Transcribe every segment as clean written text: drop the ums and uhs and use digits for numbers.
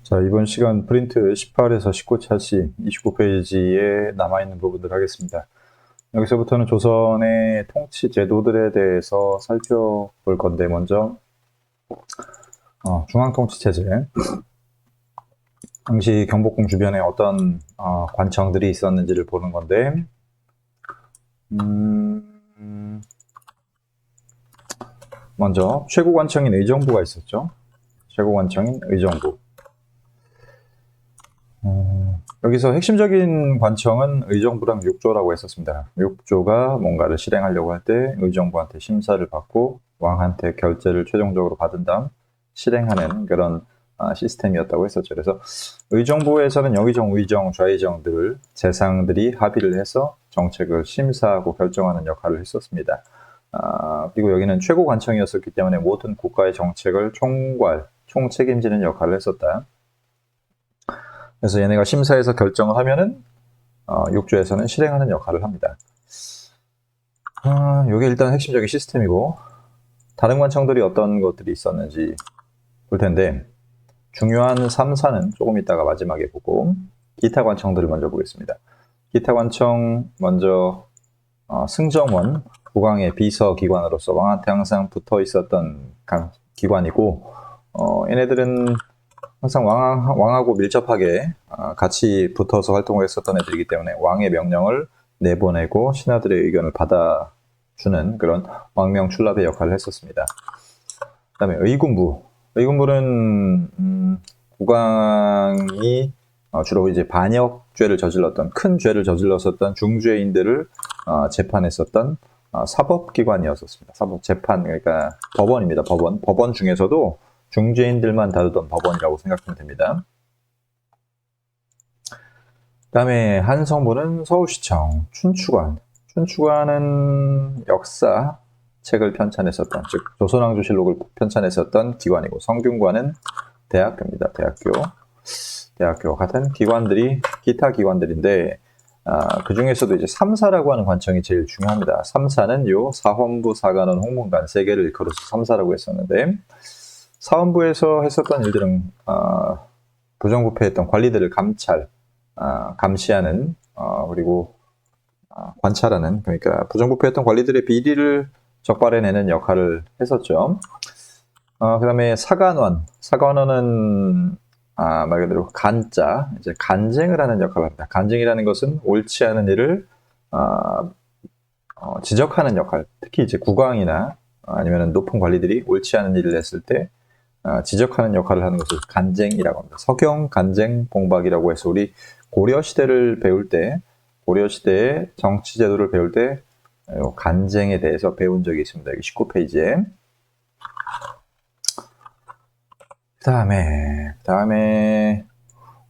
자, 이번 시간 프린트 18에서 19 차시 29페이지에 남아있는 부분들 하겠습니다. 여기서부터는 조선의 통치 제도들에 대해서 살펴볼 건데, 먼저 중앙통치체제, 당시 경복궁 주변에 어떤 관청들이 있었는지를 보는 건데, 먼저 최고관청인 의정부가 있었죠. 최고관청인 의정부. 여기서 핵심적인 관청은 의정부랑 육조라고 했었습니다. 육조가 뭔가를 실행하려고 할 때 의정부한테 심사를 받고 왕한테 결재를 최종적으로 받은 다음 실행하는 그런 시스템이었다고 했었죠. 그래서 의정부에서는 영의정, 의정, 좌의정들, 재상들이 합의를 해서 정책을 심사하고 결정하는 역할을 했었습니다. 그리고 여기는 최고관청이었기 때문에 모든 국가의 정책을 총책임지는 역할을 했었다. 그래서 얘네가 심사해서 결정을 하면은 육조에서는 실행하는 역할을 합니다. 이게 일단 핵심적인 시스템이고, 다른 관청들이 어떤 것들이 있었는지 볼 텐데, 중요한 3사는 조금 이따가 마지막에 보고, 기타 관청들을 먼저 보겠습니다. 기타 관청 먼저 승정원, 국왕의 비서기관으로서 왕한테 항상 붙어 있었던 기관이고, 얘네들은 항상 왕하고 밀접하게 같이 붙어서 활동을 했었던 애들이기 때문에 왕의 명령을 내보내고 신하들의 의견을 받아주는 그런 왕명출납의 역할을 했었습니다. 그 다음에 의군부. 의군부는 국왕이 주로 이제 반역죄를 저질렀던, 큰 죄를 저질렀었던 중죄인들을 재판했었던 사법기관이었었습니다. 사법재판, 그러니까 법원입니다. 법원 중에서도 중죄인들만 다루던 법원이라고 생각하면 됩니다. 그 다음에 한성부는 서울시청, 춘추관. 춘추관은 역사책을 편찬했었던, 즉 조선왕조실록을 편찬했었던 기관이고, 성균관은 대학교입니다. 대학교 같은 기관들이 기타 기관들인데, 그 중에서도 이제 3사라고 하는 관청이 제일 중요합니다. 3사는 요 사헌부, 사관원, 홍문관 세 개를 일컬어서 3사라고 했었는데, 사헌부에서 했었던 일들은 부정부패했던 관리들을 감시하는 그리고 관찰하는, 그러니까 부정부패했던 관리들의 비리를 적발해내는 역할을 했었죠. 그 다음에 사관원은 말 그대로 이제 간쟁을 하는 역할을 합니다. 간쟁이라는 것은 옳지 않은 일을 지적하는 역할, 특히 이제 국왕이나 아니면 높은 관리들이 옳지 않은 일을 했을 때 지적하는 역할을 하는 것을 간쟁이라고 합니다. 서경, 간쟁, 봉박이라고 해서 우리 고려시대를 배울 때, 고려시대의 정치제도를 배울 때 간쟁에 대해서 배운 적이 있습니다. 여기 19페이지에. 그 다음에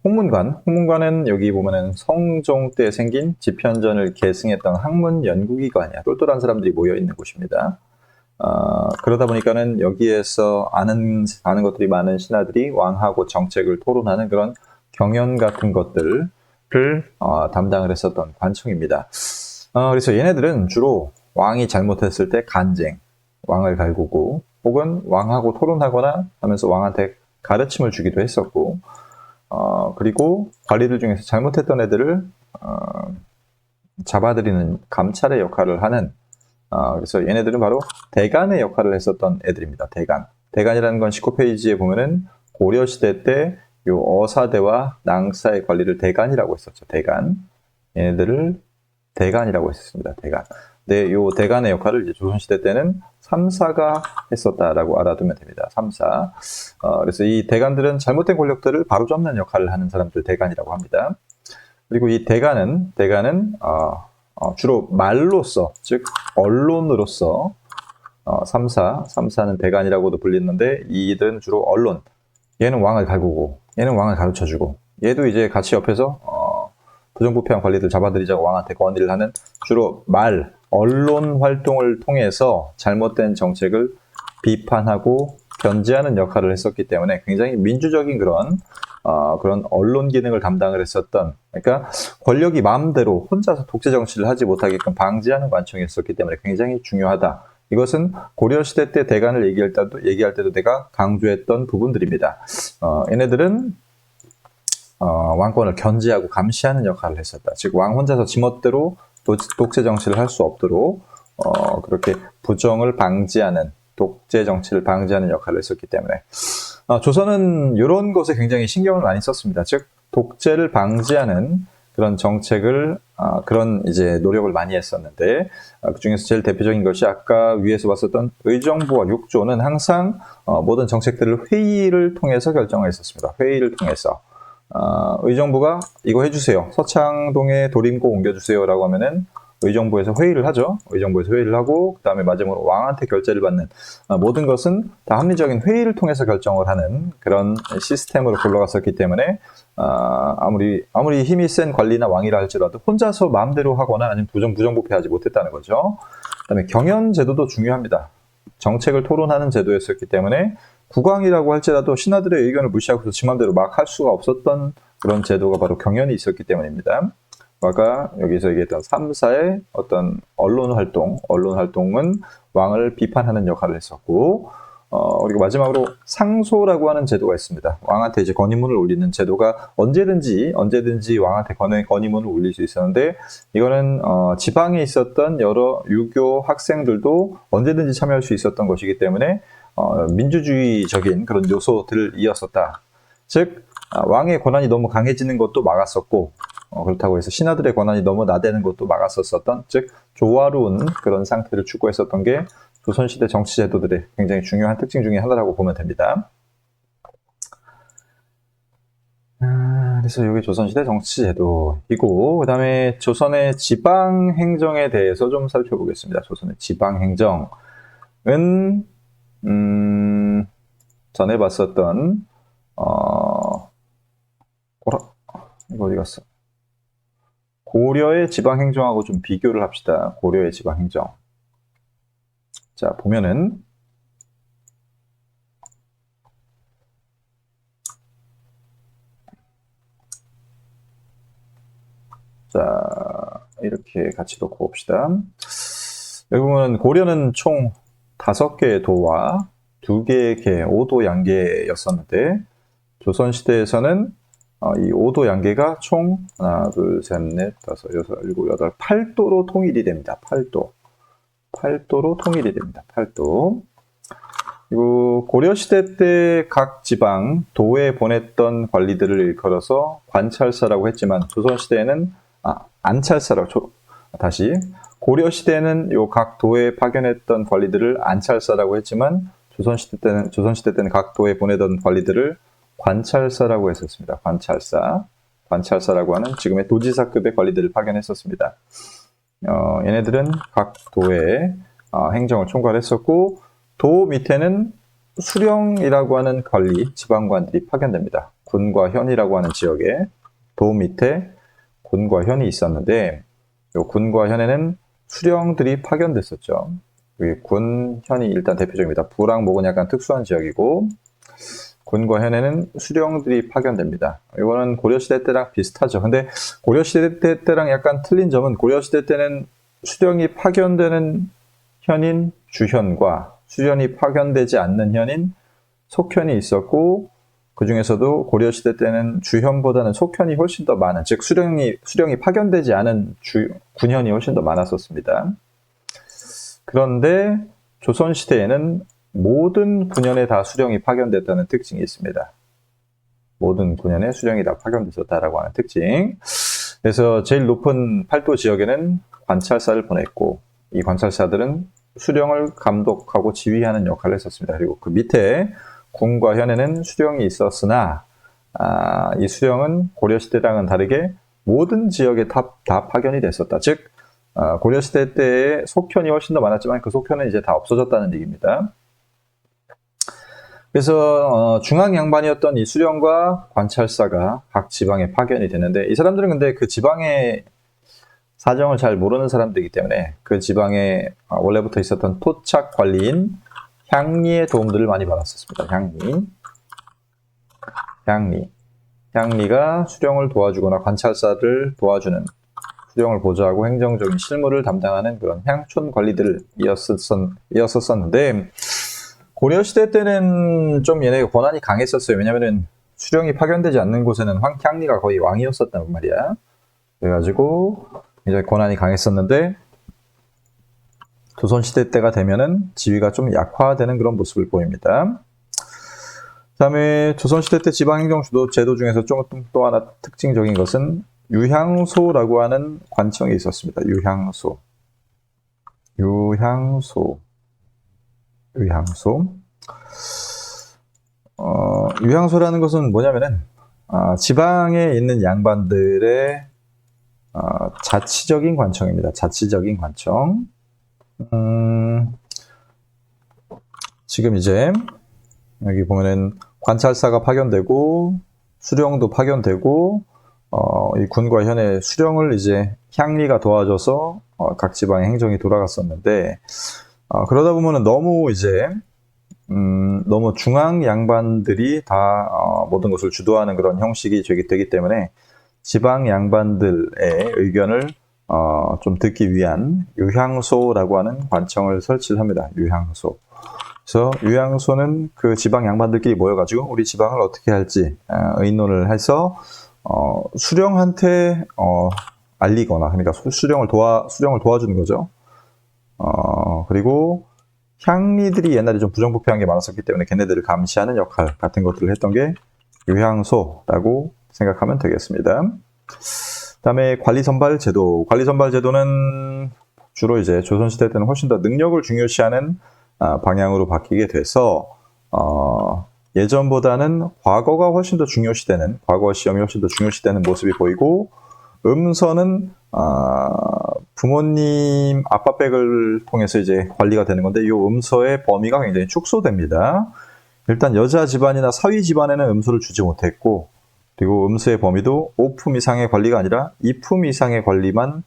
홍문관은 여기 보면은 성종 때 생긴 집현전을 계승했던 학문 연구기관이야. 똘똘한 사람들이 모여 있는 곳입니다. 그러다 보니까는 여기에서 아는 것들이 많은 신하들이 왕하고 정책을 토론하는 그런 경연 같은 것들을 담당을 했었던 관청입니다. 그래서 얘네들은 주로 왕이 잘못했을 때 간쟁, 왕을 갈구고, 혹은 왕하고 토론하거나 하면서 왕한테 가르침을 주기도 했었고, 그리고 관리들 중에서 잘못했던 애들을 잡아들이는 감찰의 역할을 하는, 그래서 얘네들은 바로 대간의 역할을 했었던 애들입니다. 대간이라는 건 19페이지에 보면은 고려시대 때 요 어사대와 낭사의 관리를 대간이라고 했었죠. 얘네들을 대간이라고 했었습니다. 근데 요 대간의 역할을 이제 조선시대 때는 3사가 했었다라고 알아두면 됩니다. 3사. 그래서 이 대간들은 잘못된 권력들을 바로잡는 역할을 하는 사람들 대간이라고 합니다. 그리고 이 대간은 주로 말로써, 즉 언론으로서 3사는 대간이라고도 불리는데, 이들은 주로 언론. 얘는 왕을 갈구고, 얘는 왕을 가르쳐주고, 얘도 이제 같이 옆에서 부정부패한 관리들 잡아들이자고 왕한테 건의를 하는, 주로 언론 활동을 통해서 잘못된 정책을 비판하고 견제하는 역할을 했었기 때문에 굉장히 민주적인 그런 언론 기능을 담당을 했었던, 그러니까 권력이 마음대로 혼자서 독재 정치를 하지 못하게끔 방지하는 관청이었기 때문에 굉장히 중요하다. 이것은 고려시대 때 대간을 얘기할 때도 내가 강조했던 부분들입니다. 얘네들은 왕권을 견제하고 감시하는 역할을 했었다. 즉 왕 혼자서 지멋대로 독재 정치를 할 수 없도록 그렇게 부정을 방지하는 독재 정치를 방지하는 역할을 했었기 때문에 조선은 이런 것에 굉장히 신경을 많이 썼습니다. 즉 독재를 방지하는 그런 정책을 그런 이제 노력을 많이 했었는데 그 중에서 제일 대표적인 것이 아까 위에서 봤었던 의정부와 육조는 항상 모든 정책들을 회의를 통해서 결정을 했었습니다. 회의를 통해서 의정부가 이거 해주세요. 서창동에 도림고 옮겨주세요라고 하면은 의정부에서 회의를 하죠. 의정부에서 회의를 하고 그 다음에 마지막으로 왕한테 결재를 받는 모든 것은 다 합리적인 회의를 통해서 결정을 하는 그런 시스템으로 굴러갔었기 때문에 아무리 힘이 센 관리나 왕이라 할지라도 혼자서 마음대로 하거나 아니면 부정부패하지 못했다는 거죠. 그 다음에 경연 제도도 중요합니다. 정책을 토론하는 제도였었기 때문에 국왕이라고 할지라도 신하들의 의견을 무시하고서 지 맘대로 막 할 수가 없었던 그런 제도가 바로 경연이 있었기 때문입니다. 아까 여기서 얘기했던 3사의 어떤 언론 활동은 왕을 비판하는 역할을 했었고, 그리고 마지막으로 상소라고 하는 제도가 있습니다. 왕한테 이제 건의문을 올리는 제도가 언제든지 왕한테 건의문을 올릴 수 있었는데, 이거는 지방에 있었던 여러 유교 학생들도 언제든지 참여할 수 있었던 것이기 때문에 민주주의적인 그런 요소들이었었다. 즉 왕의 권한이 너무 강해지는 것도 막았었고, 그렇다고 해서 신하들의 권한이 너무 나대는 것도 막았었던, 즉 조화로운 그런 상태를 추구했었던 게 조선시대 정치제도들의 굉장히 중요한 특징 중에 하나라고 보면 됩니다. 그래서 이게 조선시대 정치제도이고, 그 다음에 조선의 지방행정에 대해서 좀 살펴보겠습니다. 조선의 지방행정은 전에 봤었던 이거 어디 갔어? 고려의 지방행정하고 좀 비교를 합시다. 고려의 지방행정. 자, 보면은 자, 이렇게 같이 놓고 봅시다. 여기 보면 고려는 총 5개의 도와 2개의 계, 5도 양계였었는데 조선시대에서는 이 5도 양계가 총 하나, 둘, 셋, 넷, 다섯, 여섯, 일곱, 여덟, 8도로 통일이 됩니다. 8도로 통일이 됩니다. 8도. 그리고 고려시대 때 각 지방 도에 보냈던 관리들을 일컬어서 관찰사라고 했지만 조선시대에는 안찰사라고 다시 고려시대에는 요 각 도에 파견했던 관리들을 안찰사라고 했지만 조선시대 때는 각 도에 보내던 관리들을 관찰사라고 했었습니다. 관찰사라고 하는 지금의 도지사급의 관리들을 파견했었습니다. 얘네들은 각 도의 행정을 총괄했었고, 도 밑에는 수령이라고 하는 관리, 지방관들이 파견됩니다. 군과 현이라고 하는 지역에 도 밑에 군과 현이 있었는데, 이 군과 현에는 수령들이 파견됐었죠. 군, 현이 일단 대표적입니다. 부랑 목은 약간 특수한 지역이고, 군과 현에는 수령들이 파견됩니다. 이거는 고려시대 때랑 비슷하죠. 근데 고려시대 때랑 약간 틀린 점은 고려시대 때는 수령이 파견되는 현인 주현과 수령이 파견되지 않는 현인 속현이 있었고, 그 중에서도 고려시대 때는 주현보다는 속현이 훨씬 더 많은, 즉 수령이 파견되지 않은 군현이 훨씬 더 많았었습니다. 그런데 조선시대에는 모든 군현에 다 수령이 파견됐다는 특징이 있습니다. 모든 군현에 수령이 다 파견됐었다라고 하는 특징. 그래서 제일 높은 8도 지역에는 관찰사를 보냈고, 이 관찰사들은 수령을 감독하고 지휘하는 역할을 했었습니다. 그리고 그 밑에 군과 현에는 수령이 있었으나 이 수령은 고려시대랑은 다르게 모든 지역에 다 파견이 됐었다. 즉 고려시대 때의 속현이 훨씬 더 많았지만 그 속현은 이제 다 없어졌다는 얘기입니다. 그래서 중앙 양반이었던 이 수령과 관찰사가 각 지방에 파견이 되는데, 이 사람들은 근데 그 지방의 사정을 잘 모르는 사람들이기 때문에 그 지방에 원래부터 있었던 토착 관리인 향리의 도움들을 많이 받았었습니다. 향리가 수령을 도와주거나 관찰사를 도와주는, 수령을 보좌하고 행정적인 실무를 담당하는 그런 향촌 관리들이었었는데, 고려시대 때는 좀 얘네가 권한이 강했었어요. 왜냐면은 수령이 파견되지 않는 곳에는 향리가 거의 왕이었었단 말이야. 그래가지고 이제 권한이 강했었는데 조선시대 때가 되면은 지위가 좀 약화되는 그런 모습을 보입니다. 그다음에 조선시대 때 지방행정 제도 중에서 좀 또 하나 특징적인 것은 유향소라고 하는 관청이 있었습니다. 유향소. 유향소라는 것은 뭐냐면은 지방에 있는 양반들의 자치적인 관청입니다. 자치적인 관청. 지금 이제 여기 보면은 관찰사가 파견되고 수령도 파견되고 이 군과 현의 수령을 이제 향리가 도와줘서 각 지방의 행정이 돌아갔었는데 그러다 보면은 너무 이제 너무 중앙 양반들이 다 모든 것을 주도하는 그런 형식이 되기 때문에 지방 양반들의 의견을 좀 듣기 위한 유향소라고 하는 관청을 설치합니다. 유향소. 그래서 유향소는 그 지방 양반들끼리 모여가지고 우리 지방을 어떻게 할지 의논을 해서 수령한테 알리거나, 그러니까 수령을 도와주는 거죠. 그리고 향리들이 옛날에 좀 부정부패한 게 많았었기 때문에 걔네들을 감시하는 역할 같은 것들을 했던 게 유향소라고 생각하면 되겠습니다. 그다음에 관리선발제도. 관리선발제도는 주로 이제 조선시대 때는 훨씬 더 능력을 중요시하는 방향으로 바뀌게 돼서 예전보다는 과거가 훨씬 더 중요시되는, 과거 시험이 훨씬 더 중요시되는 모습이 보이고, 음서는 부모님 아빠백을 통해서 이제 관리가 되는 건데, 이 음서의 범위가 굉장히 축소됩니다. 일단 여자 집안이나 사위 집안에는 음서를 주지 못했고, 그리고 음서의 범위도 5품 이상의 관리가 아니라 2품 이상의 관리만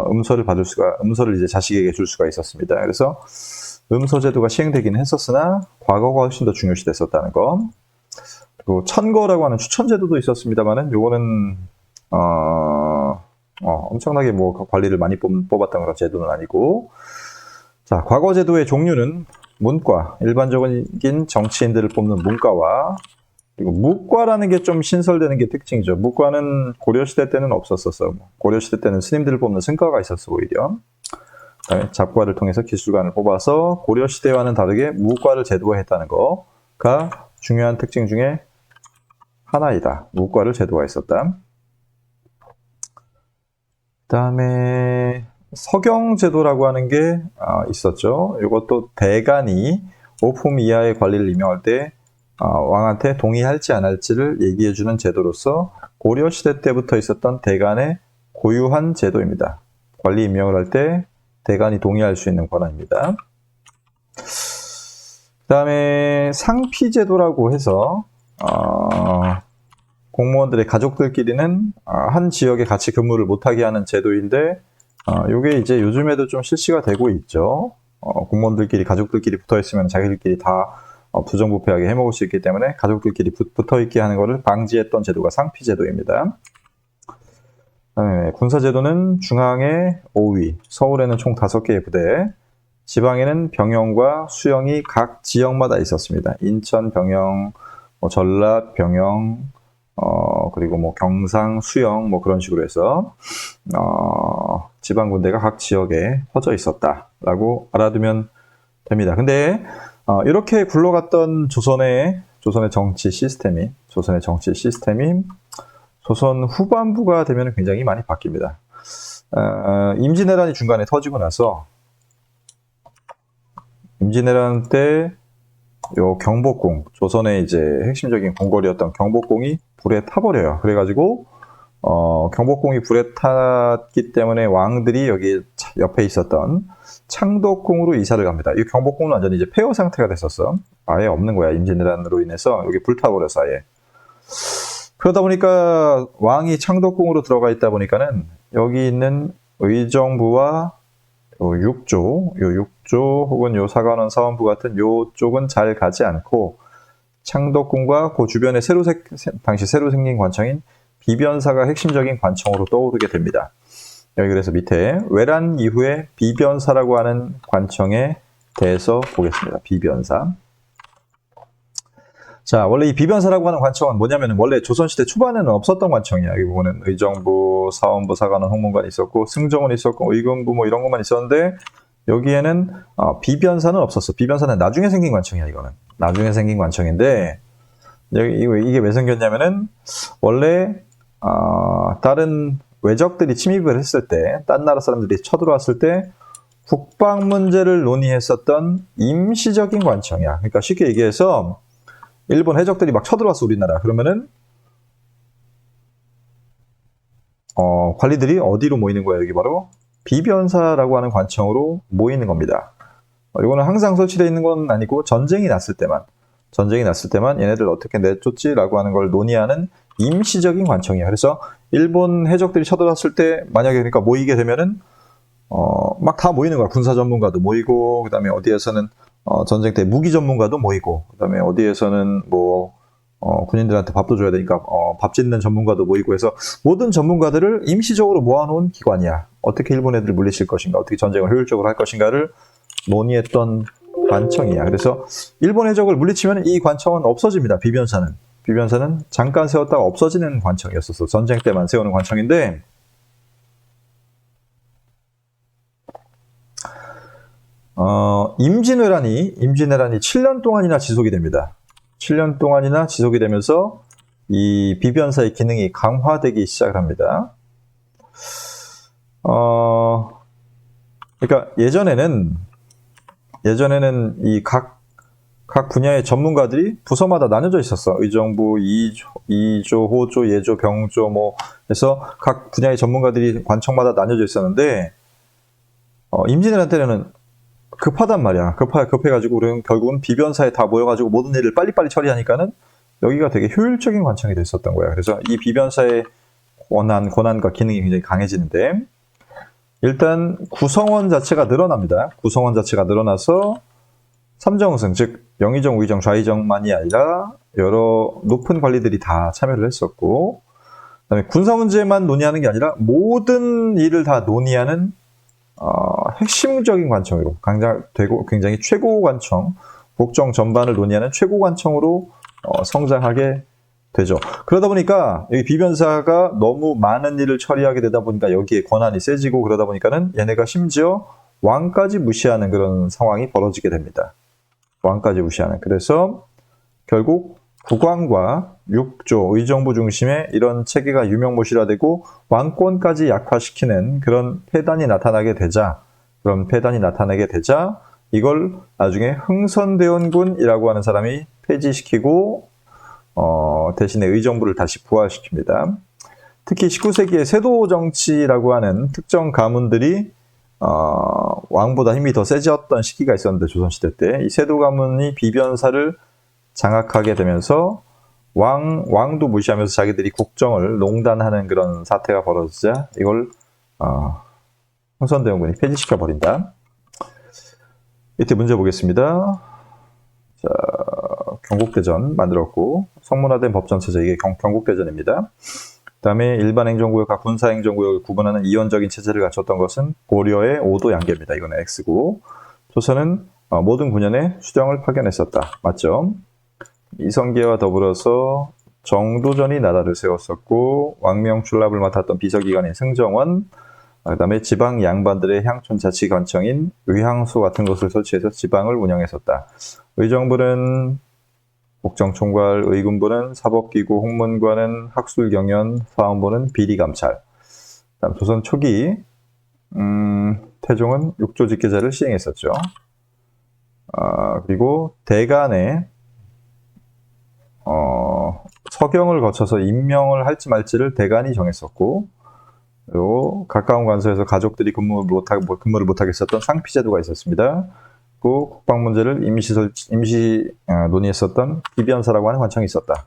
음서를 이제 자식에게 줄 수가 있었습니다. 그래서 음서제도가 시행되기는 했었으나 과거가 훨씬 더 중요시 됐었다는 거. 그리고 천거라고 하는 추천제도도 있었습니다만은 요거는 엄청나게 뭐 관리를 많이 뽑았던 그런 제도는 아니고. 자, 과거 제도의 종류는 문과, 일반적인 정치인들을 뽑는 문과와, 그리고 무과라는 게 좀 신설되는 게 특징이죠. 무과는 고려시대 때는 없었었어. 고려시대 때는 스님들을 뽑는 승과가 있었어, 오히려. 그다음에 잡과를 통해서 기술관을 뽑아서 고려시대와는 다르게 무과를 제도화했다는 거가 중요한 특징 중에 하나이다. 무과를 제도화했었다. 그다음에 서경제도라고 하는 게 있었죠. 이것도 대간이 5품 이하의 관리를 임명할 때 왕한테 동의할지 안 할지를 얘기해주는 제도로서 고려시대 때부터 있었던 대간의 고유한 제도입니다. 관리 임명을 할 때 대간이 동의할 수 있는 권한입니다. 그 다음에 상피제도라고 해서 공무원들의 가족들끼리는 한 지역에 같이 근무를 못하게 하는 제도인데 이게 이제 요즘에도 좀 실시가 되고 있죠. 공무원들끼리 가족들끼리 붙어있으면 자기들끼리 다 부정부패하게 해먹을 수 있기 때문에 가족들끼리 붙어있게 하는 것을 방지했던 제도가 상피제도입니다. 군사제도는 중앙에 5위, 서울에는 총 5개의 부대, 지방에는 병영과 수영이 각 지역마다 있었습니다. 인천 병영, 전라 병영, 그리고 뭐 경상 수영 뭐 그런 식으로 해서 지방 군대가 각 지역에 퍼져 있었다라고 알아두면 됩니다. 근데 이렇게 굴러갔던 조선의 정치 시스템이 조선 후반부가 되면 굉장히 많이 바뀝니다. 임진왜란이 중간에 터지고 나서 임진왜란 때 요 경복궁, 조선의 이제 핵심적인 궁궐이었던 경복궁이 불에 타버려요. 그래가지고 경복궁이 불에 탔기 때문에 왕들이 여기 옆에 있었던 창덕궁으로 이사를 갑니다. 이 경복궁은 완전히 이제 폐허 상태가 됐었어. 아예 없는 거야. 임진왜란으로 인해서 여기 불타버려서 아예. 그러다 보니까 왕이 창덕궁으로 들어가 있다 보니까는 여기 있는 의정부와 요 육조 혹은 요 사관원 사원부 같은 요쪽은 잘 가지 않고 창덕궁과 그 주변에 당시 새로 생긴 관청인 비변사가 핵심적인 관청으로 떠오르게 됩니다. 여기 그래서 밑에 외란 이후에 비변사라고 하는 관청에 대해서 보겠습니다. 비변사. 자, 원래 이 비변사라고 하는 관청은 뭐냐면 원래 조선시대 초반에는 없었던 관청이야. 여기 보면은 의정부, 사원부, 사관원, 홍문관이 있었고 승정원이 있었고 의금부 뭐 이런 것만 있었는데 여기에는 비변사는 없었어. 비변사는 나중에 생긴 관청이야. 이거는 나중에 생긴 관청인데 이게 왜 생겼냐면은 원래 다른 외적들이 침입을 했을 때, 딴 나라 사람들이 쳐들어왔을 때 국방 문제를 논의했었던 임시적인 관청이야. 그러니까 쉽게 얘기해서 일본 해적들이 막 쳐들어왔어 우리나라. 그러면은 관리들이 어디로 모이는 거야? 여기 바로 비변사라고 하는 관청으로 모이는 겁니다. 이거는 항상 설치되어 있는 건 아니고 전쟁이 났을 때만 얘네들 어떻게 내쫓지라고 하는 걸 논의하는 임시적인 관청이야. 그래서 일본 해적들이 쳐들어왔을 때 만약에 그러니까 모이게 되면은 막 다 모이는 거야. 군사 전문가도 모이고, 그 다음에 어디에서는 전쟁 때 무기 전문가도 모이고, 그 다음에 어디에서는 뭐 군인들한테 밥도 줘야 되니까 밥 짓는 전문가도 모이고 해서 모든 전문가들을 임시적으로 모아놓은 기관이야. 어떻게 일본 애들을 물리칠 것인가, 어떻게 전쟁을 효율적으로 할 것인가를 논의했던 관청이야. 그래서 일본 해적을 물리치면 이 관청은 없어집니다. 비변사는 잠깐 세웠다가 없어지는 관청이었었어. 전쟁 때만 세우는 관청인데 임진왜란이 7년 동안이나 지속이 됩니다. 7년 동안이나 지속이 되면서 이 비변사의 기능이 강화되기 시작을 합니다. 그러니까 예전에는 이 각 분야의 전문가들이 부서마다 나눠져 있었어. 의정부, 이조, 호조, 예조, 병조 뭐 해서 각 분야의 전문가들이 관청마다 나눠져 있었는데 임진왜란 때는 급하단 말이야. 급해가지고 우리는 결국은 비변사에 다 모여가지고 모든 일을 빨리빨리 처리하니까는 여기가 되게 효율적인 관청이 됐었던 거야. 그래서 이 비변사의 권한과 기능이 굉장히 강해지는데 일단 구성원 자체가 늘어납니다. 구성원 자체가 늘어나서 삼정승, 즉 영의정, 우의정, 좌의정만이 아니라 여러 높은 관리들이 다 참여를 했었고 그다음에 군사 문제만 논의하는 게 아니라 모든 일을 다 논의하는 핵심적인 관청으로 굉장히 최고 관청, 국정 전반을 논의하는 최고 관청으로 성장하게 되죠. 그러다 보니까 여기 비변사가 너무 많은 일을 처리하게 되다 보니까 여기에 권한이 세지고 그러다 보니까는 얘네가 심지어 왕까지 무시하는 그런 상황이 벌어지게 됩니다. 왕까지 무시하는. 그래서 결국 국왕과 육조, 의정부 중심의 이런 체계가 유명무실화되고 왕권까지 약화시키는 그런 폐단이 나타나게 되자 이걸 나중에 흥선대원군이라고 하는 사람이 폐지시키고 대신에 의정부를 다시 부활시킵니다. 특히 19세기의 세도 정치라고 하는 특정 가문들이 왕보다 힘이 더 세졌던 시기가 있었는데 조선시대 때 이 세도 가문이 비변사를 장악하게 되면서 왕도 무시하면서 자기들이 국정을 농단하는 그런 사태가 벌어지자 이걸 흥선대원군이 폐지시켜 버린다. 이때 문제 보겠습니다. 자, 경국대전 만들었고 성문화된 법전체제 이게 경국대전입니다. 그 다음에 일반 행정구역과 군사 행정구역을 구분하는 이원적인 체제를 갖췄던 것은 고려의 5도 양계입니다. 이거는 X고 조선은 모든 군현에 수령을 파견했었다. 맞죠? 이성계와 더불어서 정도전이 나라를 세웠었고 왕명 출납을 맡았던 비서기관인 승정원 그 다음에 지방 양반들의 향촌 자치관청인 의향소 같은 것을 설치해서 지방을 운영했었다. 의정부는 국정총괄, 의금부는 사법기구, 홍문관은 학술경연, 사원부는 비리감찰. 다음 조선 초기 태종은 육조직계제를 시행했었죠. 그리고 대간에 서경을 거쳐서 임명을 할지 말지를 대간이 정했었고 그리고 가까운 관서에서 가족들이 근무를 못하게 했었던 상피제도가 있었습니다. 국방 문제를 임시 논의했었던 비변사라고 하는 관청이 있었다.